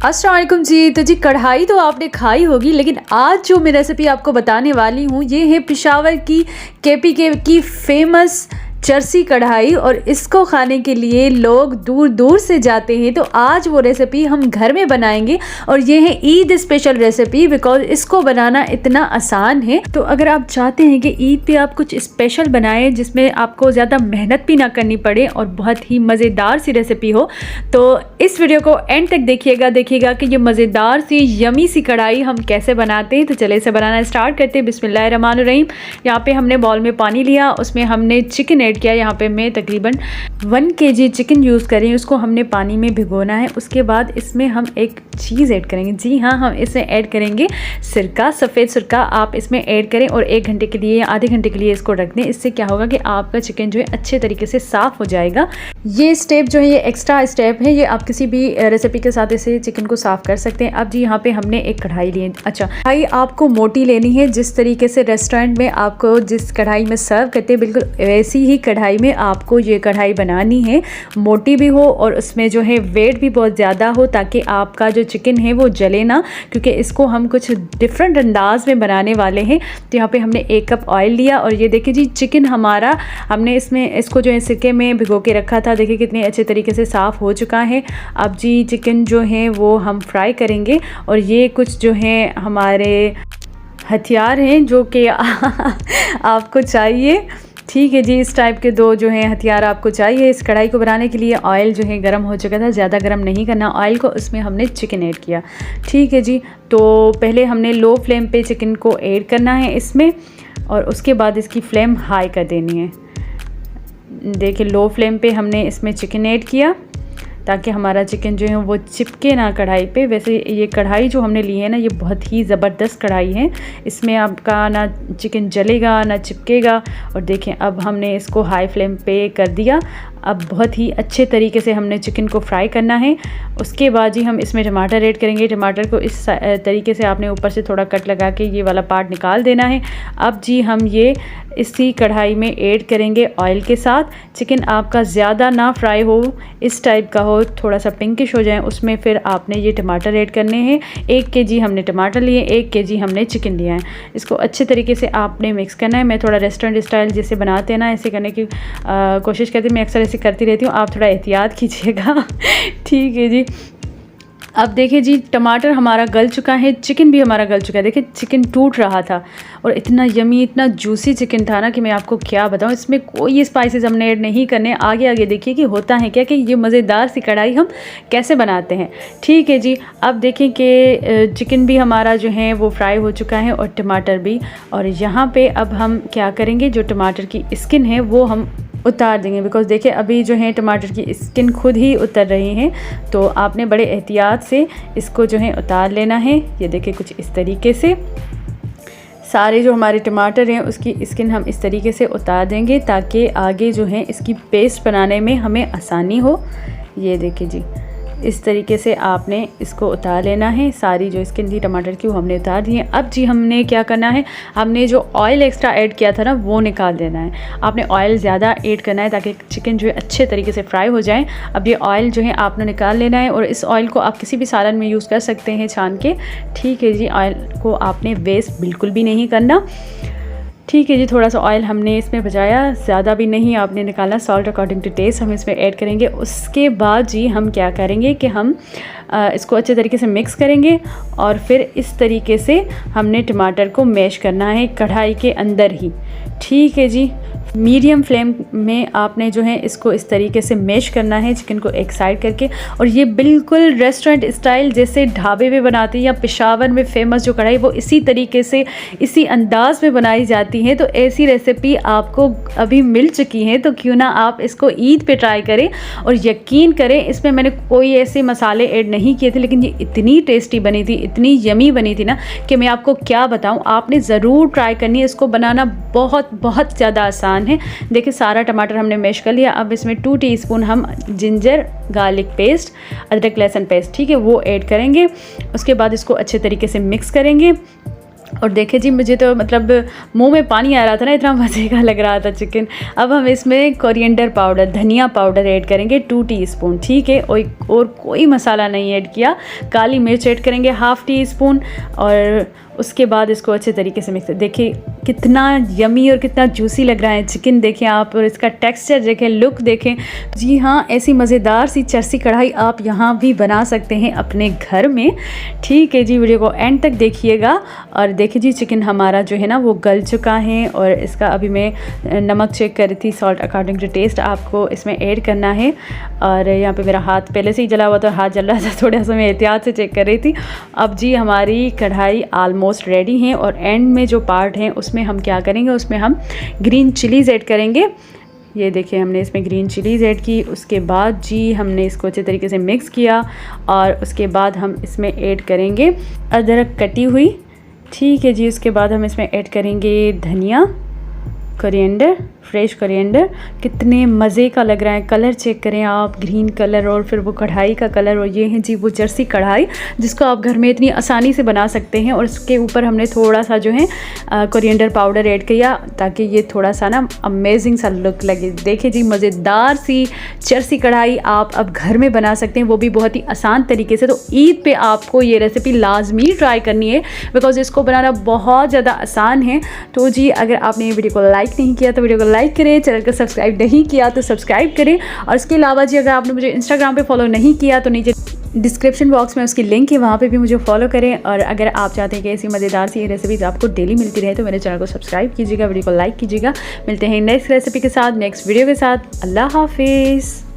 अस्सलाम वालेकुम जी। तो जी कढ़ाई तो आपने खाई होगी, लेकिन आज जो मैं रेसिपी आपको बताने वाली हूँ ये है पेशावर की केपीके की फेमस चरसी कढ़ाई। और इसको खाने के लिए लोग दूर दूर से जाते हैं। तो आज वो रेसिपी हम घर में बनाएंगे और ये है ईद स्पेशल रेसिपी, बिकॉज इसको बनाना इतना आसान है। तो अगर आप चाहते हैं कि ईद पे आप कुछ स्पेशल बनाएं जिसमें आपको ज़्यादा मेहनत भी ना करनी पड़े और बहुत ही मज़ेदार सी रेसिपी हो, तो इस वीडियो को एंड तक देखिएगा कि ये मज़ेदार सी यमी सी कढ़ाई हम कैसे बनाते हैं। तो चले इसे बनाना स्टार्ट करते हैं। बिस्मिल्लाहिर्रहमानिर्रहीम। यहाँ पे हमने बॉल में पानी लिया, उसमें हमने चिकन ऐड किया। यहाँ पे मैं तकरीबन 1 kg चिकन यूज़ करें, उसको हमने पानी में भिगोना है। उसके बाद इसमें हम एक चीज़ ऐड करेंगे। जी हाँ, हम इसमें ऐड करेंगे सिरका, सफ़ेद सिरका आप इसमें ऐड करें और 1 घंटे के लिए या आधे घंटे के लिए इसको रख दें। इससे क्या होगा कि आपका चिकन जो है अच्छे तरीके से साफ़ हो जाएगा। ये स्टेप जो है ये एक्स्ट्रा स्टेप है, ये आप किसी भी रेसिपी के साथ इसे चिकन को साफ़ कर सकते हैं। अब जी यहाँ पे हमने एक कढ़ाई ली है। अच्छा, कढ़ाई आपको मोटी लेनी है, जिस तरीके से रेस्टोरेंट में आपको जिस कढ़ाई में सर्व करते हैं बिल्कुल वैसी ही कढ़ाई में आपको ये कढ़ाई बनानी है। मोटी भी हो और उसमें जो है वेट भी बहुत ज़्यादा हो, ताकि आपका जो चिकन है वो जले ना, क्योंकि इसको हम कुछ डिफरेंट अंदाज में बनाने वाले हैं। तो यहाँ पे हमने 1 कप ऑयल लिया और ये देखिए जी चिकन हमारा हमने इसको जो है सिरके में भिगो के रखा था। देखिए कितने अच्छे तरीके से साफ़ हो चुका है। अब जी चिकन जो है वो हम फ्राई करेंगे और ये कुछ जो है हमारे हथियार हैं जो कि आपको चाहिए। ठीक है जी, इस टाइप के 2 जो हैं हथियार आपको चाहिए इस कढ़ाई को बनाने के लिए। ऑयल जो है गर्म हो चुका था, ज़्यादा गर्म नहीं करना ऑयल को। उसमें हमने चिकन ऐड किया। ठीक है जी, तो पहले हमने लो फ्लेम पे चिकन को ऐड करना है इसमें और उसके बाद इसकी फ्लेम हाई कर देनी है। देखिए लो फ्लेम पे हमने इसमें चिकन ऐड किया ताकि हमारा चिकन जो है वो चिपके ना कढ़ाई पे। वैसे ये कढ़ाई जो हमने ली है ना, ये बहुत ही ज़बरदस्त कढ़ाई है। इसमें आपका ना चिकन जलेगा ना चिपकेगा। और देखें अब हमने इसको हाई फ्लेम पे कर दिया। अब बहुत ही अच्छे तरीके से हमने चिकन को फ्राई करना है। उसके बाद जी हम इसमें टमाटर ऐड करेंगे। टमाटर को इस तरीके से आपने ऊपर से थोड़ा कट लगा के ये वाला पार्ट निकाल देना है। अब जी हम ये इसी कढ़ाई में ऐड करेंगे ऑयल के साथ। चिकन आपका ज़्यादा ना फ्राई हो, इस टाइप का हो, थोड़ा सा पिंकिश हो जाए, उसमें फिर आपने ये टमाटर ऐड करने हैं। 1 kg हमने टमाटर लिए, 1 kg हमने चिकन लिया है। इसको अच्छे तरीके से आपने मिक्स करना है। मैं थोड़ा रेस्टोरेंट स्टाइल जैसे बनाते हैं ना, ऐसे करने की कोशिश करती हूँ। मैं अक्सर ऐसे करती रहती हूँ, आप थोड़ा एहतियात कीजिएगा। ठीक है जी। अब देखिए जी टमाटर हमारा गल चुका है, चिकन भी हमारा गल चुका है। देखिए चिकन टूट रहा था और इतना यमी इतना जूसी चिकन था ना कि मैं आपको क्या बताऊं। इसमें कोई स्पाइसेस हमने ऐड नहीं करने। आगे देखिए कि होता है क्या कि ये मज़ेदार सी कढ़ाई हम कैसे बनाते हैं। ठीक है जी, अब देखें कि चिकन भी हमारा जो है वो फ्राई हो चुका है और टमाटर भी। और यहाँ पर अब हम क्या करेंगे, जो टमाटर की स्किन है वो हम उतार देंगे। बिकॉज़ देखिए अभी जो है टमाटर की स्किन खुद ही उतर रही है, तो आपने बड़े एहतियात से इसको जो है उतार लेना है। ये देखिए कुछ इस तरीके से सारे जो हमारे टमाटर हैं उसकी स्किन हम इस तरीके से उतार देंगे, ताकि आगे जो है इसकी पेस्ट बनाने में हमें आसानी हो। ये देखिए जी इस तरीके से आपने इसको उतार लेना है। सारी जो स्किन थी टमाटर की वो हमने उतार दी है। अब जी हमने क्या करना है, हमने जो ऑयल एक्स्ट्रा ऐड किया था ना वो निकाल देना है। आपने ऑयल ज़्यादा ऐड करना है ताकि चिकन जो है अच्छे तरीके से फ्राई हो जाए। अब ये ऑयल जो है आपने निकाल लेना है और इस ऑयल को आप किसी भी सालन में यूज़ कर सकते हैं छान के। ठीक है जी, ऑयल को आपने वेस्ट बिल्कुल भी नहीं करना। ठीक है जी, थोड़ा सा ऑयल हमने इसमें बचाया, ज़्यादा भी नहीं आपने निकालना। सॉल्ट अकॉर्डिंग टू टेस्ट हम इसमें ऐड करेंगे। उसके बाद जी हम क्या करेंगे कि हम इसको अच्छे तरीके से मिक्स करेंगे और फिर इस तरीके से हमने टमाटर को मैश करना है कढ़ाई के अंदर ही। ठीक है जी, मीडियम फ्लेम में आपने जो है इसको इस तरीके से मैश करना है चिकन को एक साइड करके। और ये बिल्कुल रेस्टोरेंट स्टाइल जैसे ढाबे पे बनाते हैं या पेशावर में फ़ेमस जो कढ़ाई वो इसी तरीके से इसी अंदाज में बनाई जाती है। तो ऐसी रेसिपी आपको अभी मिल चुकी है, तो क्यों ना आप इसको ईद पे ट्राई करें। और यकीन करें इसमें मैंने कोई ऐसे मसाले ऐड नहीं किए थे, लेकिन ये इतनी टेस्टी बनी थी, इतनी यमी बनी थी ना कि मैं आपको क्या बताऊँ। आपने ज़रूर ट्राई करनी है। इसको बनाना बहुत ज़्यादा आसान है। देखिए सारा टमाटर हमने मैश कर लिया। अब इसमें 2 टीस्पून हम जिंजर गार्लिक पेस्ट, अदरक लहसुन पेस्ट, ठीक है, वो ऐड करेंगे। उसके बाद इसको अच्छे तरीके से मिक्स करेंगे और देखिए जी, मुझे तो मतलब मुंह में पानी आ रहा था ना, इतना मज़े का लग रहा था चिकन। अब हम इसमें कोरिएंडर पाउडर, धनिया पाउडर ऐड करेंगे 2 टीस्पून, ठीक है। और कोई मसाला नहीं ऐड किया। काली मिर्च ऐड करेंगे 1/2 टीस्पून और उसके बाद इसको अच्छे तरीके से मिक्स। देखिए कितना यमी और कितना जूसी लग रहा है चिकन, देखें आप, और इसका टेक्सचर देखें, लुक देखें। जी हाँ, ऐसी मज़ेदार सी चरसी कढ़ाई आप यहाँ भी बना सकते हैं अपने घर में, ठीक है जी। वीडियो को एंड तक देखिएगा। और देखिए जी, चिकन हमारा जो है ना वो गल चुका है और इसका अभी मैं नमक चेक कर रही थी, सॉल्ट अकॉर्डिंग टू टेस्ट आपको इसमें ऐड करना है। और यहाँ पे मेरा हाथ पहले से ही जला हुआ था, हाथ जल रहा था, थोड़ा सा मैं एहतियात से चेक कर रही थी। अब जी हमारी कढ़ाई ऑलमोस्ट रेडी है और एंड में जो पार्ट है उसमें हम क्या करेंगे, उसमें हम ग्रीन चिलीज़ ऐड करेंगे। ये देखिए हमने इसमें ग्रीन चिलीज़ ऐड की। उसके बाद जी हमने इसको अच्छे तरीके से मिक्स किया और उसके बाद हम इसमें ऐड करेंगे अदरक कटी हुई, ठीक है जी। उसके बाद हम इसमें ऐड करेंगे धनिया, कोरिएंडर, फ्रेश कोरिएंडर। कितने मज़े का लग रहा है, कलर चेक करें आप, ग्रीन कलर और फिर वो कढ़ाई का कलर। और ये है जी वो जर्सी कढ़ाई जिसको आप घर में इतनी आसानी से बना सकते हैं। और उसके ऊपर हमने थोड़ा सा जो है कोरिएंडर पाउडर ऐड किया ताकि ये थोड़ा सा ना अमेजिंग सा लुक लगे। देखिए जी, मज़ेदार सी चर्सी कढ़ाई आप अब घर में बना सकते हैं, वो भी बहुत ही आसान तरीके से। तो ईद पे आपको ये रेसिपी लाजमी ट्राई करनी है बिकॉज इसको बनाना बहुत ज़्यादा आसान है। तो जी अगर आपने ये वीडियो को लाइक नहीं किया तो वीडियो को लाइक करें, चैनल को सब्सक्राइब नहीं किया तो सब्सक्राइब करें। और इसके अलावा जी अगर आपने मुझे इंस्टाग्राम पे फॉलो नहीं किया तो नीचे डिस्क्रिप्शन बॉक्स में उसकी लिंक है, वहाँ पे भी मुझे फॉलो करें। और अगर आप चाहते हैं कि ऐसी मज़ेदार सी रेसिपीज़ आपको डेली मिलती रहे तो मेरे चैनल को सब्सक्राइब कीजिएगा, वीडियो को लाइक कीजिएगा। मिलते हैं नेक्स्ट रेसिपी के साथ, नेक्स्ट वीडियो के साथ। अल्लाह हाफिज़।